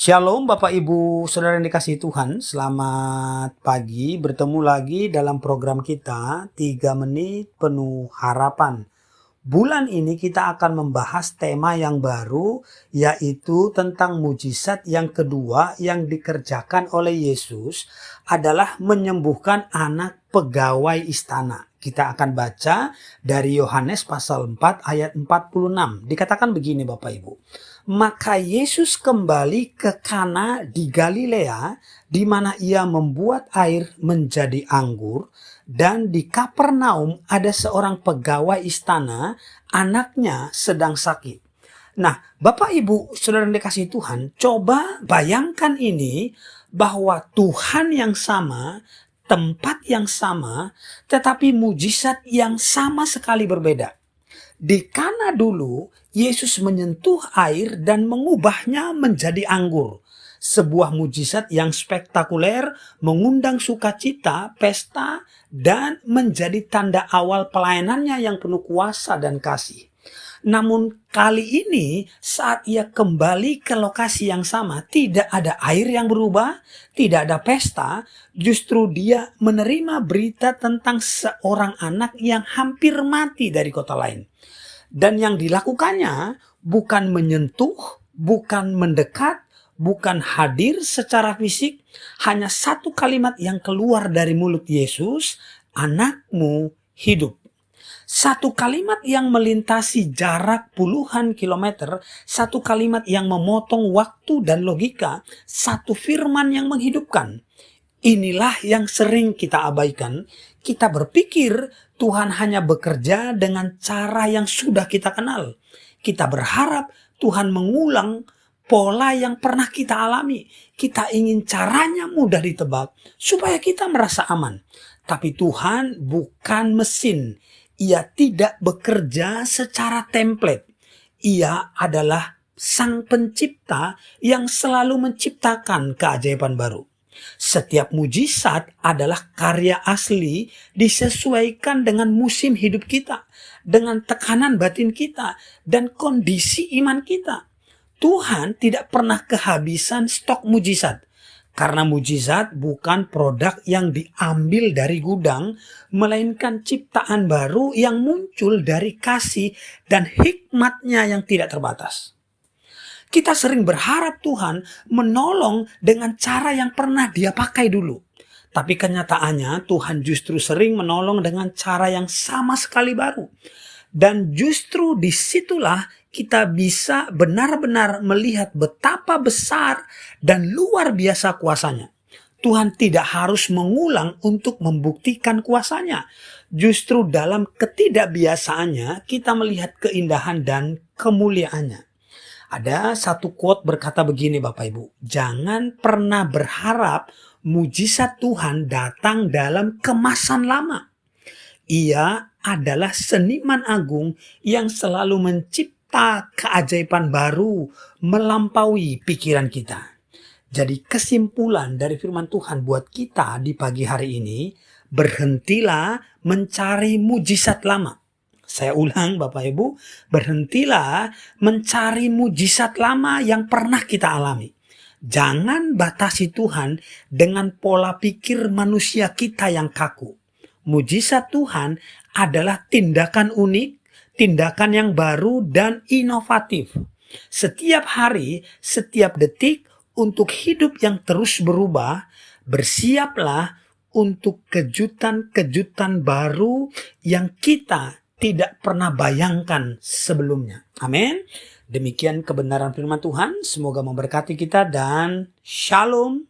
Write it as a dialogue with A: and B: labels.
A: Shalom Bapak Ibu Saudara yang dikasihi Tuhan, selamat pagi, bertemu lagi dalam program kita 3 menit penuh harapan. Bulan ini kita akan membahas tema yang baru, yaitu tentang mujizat yang kedua yang dikerjakan oleh Yesus adalah menyembuhkan anak pegawai istana. Kita akan baca dari Yohanes pasal 4 ayat 46. Dikatakan begini Bapak Ibu. Maka Yesus kembali ke Kana di Galilea, di mana ia membuat air menjadi anggur, dan di Kapernaum ada seorang pegawai istana, anaknya sedang sakit. Nah, Bapak Ibu Saudara yang dikasihi Tuhan, coba bayangkan ini bahwa Tuhan yang sama, tempat yang sama, tetapi mujizat yang sama sekali berbeda. Di Kana dulu, Yesus menyentuh air dan mengubahnya menjadi anggur. Sebuah mujizat yang spektakuler, mengundang sukacita, pesta, dan menjadi tanda awal pelayanannya yang penuh kuasa dan kasih. Namun kali ini saat ia kembali ke lokasi yang sama, tidak ada air yang berubah, tidak ada pesta, justru dia menerima berita tentang seorang anak yang hampir mati dari kota lain. Dan yang dilakukannya bukan menyentuh, bukan mendekat, bukan hadir secara fisik, hanya satu kalimat yang keluar dari mulut Yesus, anakmu hidup. Satu kalimat yang melintasi jarak puluhan kilometer, satu kalimat yang memotong waktu dan logika, satu firman yang menghidupkan. Inilah yang sering kita abaikan. Kita berpikir Tuhan hanya bekerja dengan cara yang sudah kita kenal. Kita berharap Tuhan mengulang pola yang pernah kita alami. Kita ingin caranya mudah ditebak supaya kita merasa aman. Tapi Tuhan bukan mesin. Ia tidak bekerja secara template. Ia adalah Sang Pencipta yang selalu menciptakan keajaiban baru. Setiap mujizat adalah karya asli disesuaikan dengan musim hidup kita, dengan tekanan batin kita, dan kondisi iman kita. Tuhan tidak pernah kehabisan stok mujizat. Karena mujizat bukan produk yang diambil dari gudang, melainkan ciptaan baru yang muncul dari kasih dan hikmatnya yang tidak terbatas. Kita sering berharap Tuhan menolong dengan cara yang pernah Dia pakai dulu. Tapi kenyataannya Tuhan justru sering menolong dengan cara yang sama sekali baru. Dan justru disitulah kita bisa benar-benar melihat betapa besar dan luar biasa kuasanya. Tuhan tidak harus mengulang untuk membuktikan kuasanya. Justru dalam ketidakbiasaannya kita melihat keindahan dan kemuliaannya. Ada satu quote berkata begini Bapak Ibu, jangan pernah berharap mujizat Tuhan datang dalam kemasan lama. Ia adalah seniman agung yang selalu mencipta keajaiban baru melampaui pikiran kita. Jadi kesimpulan dari firman Tuhan buat kita di pagi hari ini, berhentilah mencari mujizat lama. Saya ulang Bapak Ibu, berhentilah mencari mujizat lama yang pernah kita alami. Jangan batasi Tuhan dengan pola pikir manusia kita yang kaku. Mujizat Tuhan adalah tindakan unik, tindakan yang baru dan inovatif. Setiap hari, setiap detik untuk hidup yang terus berubah, bersiaplah untuk kejutan-kejutan baru yang kita tidak pernah bayangkan sebelumnya. Amin. Demikian kebenaran firman Tuhan. Semoga memberkati kita dan shalom.